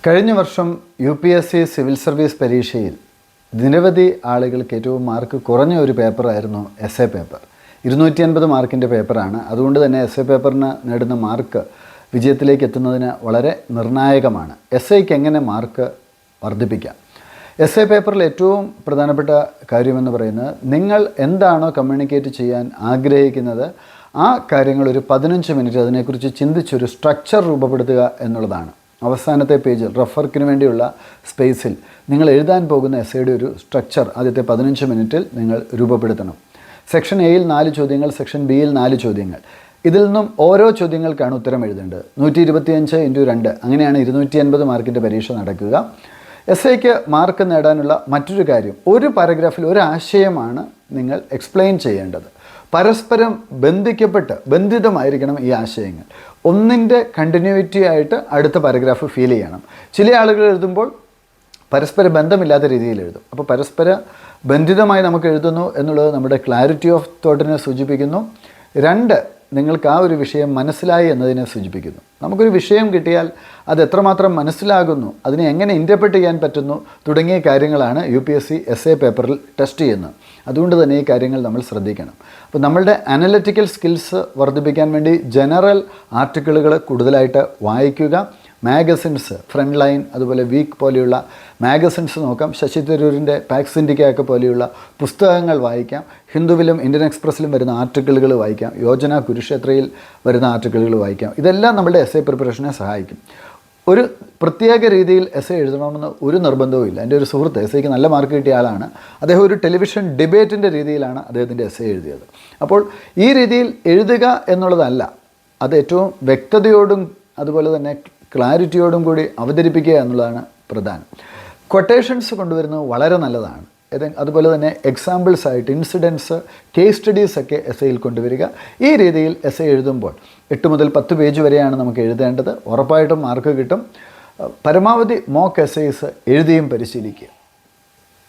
കഴിഞ്ഞ വർഷം UPSC civil service പരീക്ഷയിൽ നിരവധി ആളുകൾക്ക് ഏറ്റവും മാർക്ക് കുറഞ്ഞ ഒരു പേപ്പറായിരുന്നു എസ്എ പേപ്പർ. 250 മാർക്കിൻ്റെ പേപ്പറാണ്. അതുകൊണ്ട് തന്നെ എസ്എ പേപ്പറിന് നേടുന്ന മാർക്ക് വിജയത്തിലേക്ക് എത്തുന്നതിന് വളരെ നിർണായകമാണ്. എസ്ഐക്ക് എങ്ങനെ മാർക്ക് വർദ്ധിപ്പിക്കാം? എസ്എ പേപ്പറിൽ ഏറ്റവും പ്രധാനപ്പെട്ട കാര്യമെന്ന് പറയുന്നത് നിങ്ങൾ എന്താണോ കമ്മ്യൂണിക്കേറ്റ് ചെയ്യാൻ ആഗ്രഹിക്കുന്നത് ആ കാര്യങ്ങൾ ഒരു 15 മിനിറ്റ് അതിനെക്കുറിച്ച് ചിന്തിച്ചൊരു സ്ട്രക്ചർ രൂപപ്പെടുത്തുക എന്നുള്ളതാണ്. അവസാനത്തെ പേജിൽ റഫർക്കിന് വേണ്ടിയുള്ള സ്പേസിൽ നിങ്ങൾ എഴുതാൻ പോകുന്ന എസ്സേയുടെ ഒരു സ്ട്രക്ചർ ആദ്യത്തെ 15 മിനിറ്റിൽ നിങ്ങൾ രൂപപ്പെടുത്തണം. സെക്ഷൻ എയിൽ 4 ചോദ്യങ്ങൾ, സെക്ഷൻ ബിയിൽ 4 ചോദ്യങ്ങൾ. ഇതിൽ നിന്നും ഓരോ ചോദ്യങ്ങൾക്കാണ് ഉത്തരം എഴുതേണ്ടത്. 125 × 2 അങ്ങനെയാണ് 250 മാർക്കിൻ്റെ പരീക്ഷ നടക്കുക. എസ്ഐക്ക് മാർക്ക് നേടാനുള്ള മറ്റൊരു കാര്യം, ഒരു പാരഗ്രാഫിൽ ഒരു ആശയമാണ് നിങ്ങൾ എക്സ്പ്ലെയിൻ ചെയ്യേണ്ടത്. പരസ്പരം ബന്ധിതമായിരിക്കണം ഈ ആശയങ്ങൾ. ഒന്നിൻ്റെ കണ്ടിന്യൂറ്റി ആയിട്ട് അടുത്ത പാരഗ്രാഫ് ഫീൽ ചെയ്യണം. ചില ആളുകൾ എഴുതുമ്പോൾ പരസ്പര ബന്ധമില്ലാത്ത രീതിയിൽ എഴുതും. അപ്പോൾ പരസ്പര ബന്ധിതമായി നമുക്ക് എഴുതുന്നു എന്നുള്ളത് നമ്മുടെ ക്ലാരിറ്റി ഓഫ് തോട്ടിനെ സൂചിപ്പിക്കുന്നു. 2, നിങ്ങൾക്ക് ആ ഒരു വിഷയം മനസ്സിലായി എന്നതിനെ സൂചിപ്പിക്കുന്നു. നമുക്കൊരു വിഷയം കിട്ടിയാൽ അത് എത്രമാത്രം മനസ്സിലാകുന്നു, അതിനെ എങ്ങനെ ഇൻ്റർപ്രറ്റ് ചെയ്യാൻ പറ്റുന്നു തുടങ്ങിയ കാര്യങ്ങളാണ് UPSC എസ്എ പേപ്പറിൽ ടെസ്റ്റ് ചെയ്യുന്നത്. അതുകൊണ്ട് തന്നെ ഈ കാര്യങ്ങൾ നമ്മൾ ശ്രദ്ധിക്കണം. അപ്പോൾ നമ്മളുടെ അനലിറ്റിക്കൽ സ്കിൽസ് വർദ്ധിപ്പിക്കാൻ വേണ്ടി ജനറൽ ആർട്ടിക്കിളുകൾ കൂടുതലായിട്ട് വായിക്കുക. മാഗസിൻസ്, ഫ്രണ്ട് ലൈൻ, അതുപോലെ വീക്ക് പോലെയുള്ള മാഗസിൻസ് നോക്കാം. ശശി തരൂരിൻ്റെ പാക്സ് ഇന്ത്യയൊക്കെ പോലെയുള്ള പുസ്തകങ്ങൾ വായിക്കാം. ഹിന്ദുവിലും ഇന്ത്യൻ എക്സ്പ്രസ്സിലും വരുന്ന ആർട്ടിക്കിളുകൾ വായിക്കാം. യോജന കുരുക്ഷേത്രയിൽ വരുന്ന ആർട്ടിക്കിളുകൾ വായിക്കാം. ഇതെല്ലാം നമ്മുടെ എസ്എ പ്രിപ്പറേഷനെ സഹായിക്കും. ഒരു പ്രത്യേക രീതിയിൽ എസ്എ എഴുതണമെന്ന് ഒരു നിർബന്ധവും ഇല്ല. എൻ്റെ ഒരു സുഹൃത്ത് എസ്ഐക്ക് നല്ല മാർക്ക് കിട്ടിയ ആളാണ്. അദ്ദേഹം ഒരു ടെലിവിഷൻ ഡിബേറ്റിൻ്റെ രീതിയിലാണ് അദ്ദേഹത്തിൻ്റെ എസ്എ എഴുതിയത്. അപ്പോൾ ഈ രീതിയിൽ എഴുതുക എന്നുള്ളതല്ല, അത് ഏറ്റവും വ്യക്തതയോടും അതുപോലെ തന്നെ ക്ലാരിറ്റിയോടും കൂടി അവതരിപ്പിക്കുക എന്നുള്ളതാണ് പ്രധാനം. കൊട്ടേഷൻസ് കൊണ്ടുവരുന്നത് വളരെ നല്ലതാണ്. അതുപോലെ തന്നെ എക്സാമ്പിൾസ് ആയിട്ട് ഇൻസിഡൻസ്, കേസ് സ്റ്റഡീസൊക്കെ എസ്എയിൽ കൊണ്ടുവരിക. ഈ രീതിയിൽ എസ്എ എഴുതുമ്പോൾ 8 മുതൽ 10 പേജ് വരെയാണ് നമുക്ക് എഴുതേണ്ടത്. ഉറപ്പായിട്ടും മാർക്ക് കിട്ടും. പരമാവധി മോക്ക് എസ്സേസ് എഴുതിയും പരിശീലിക്കുക.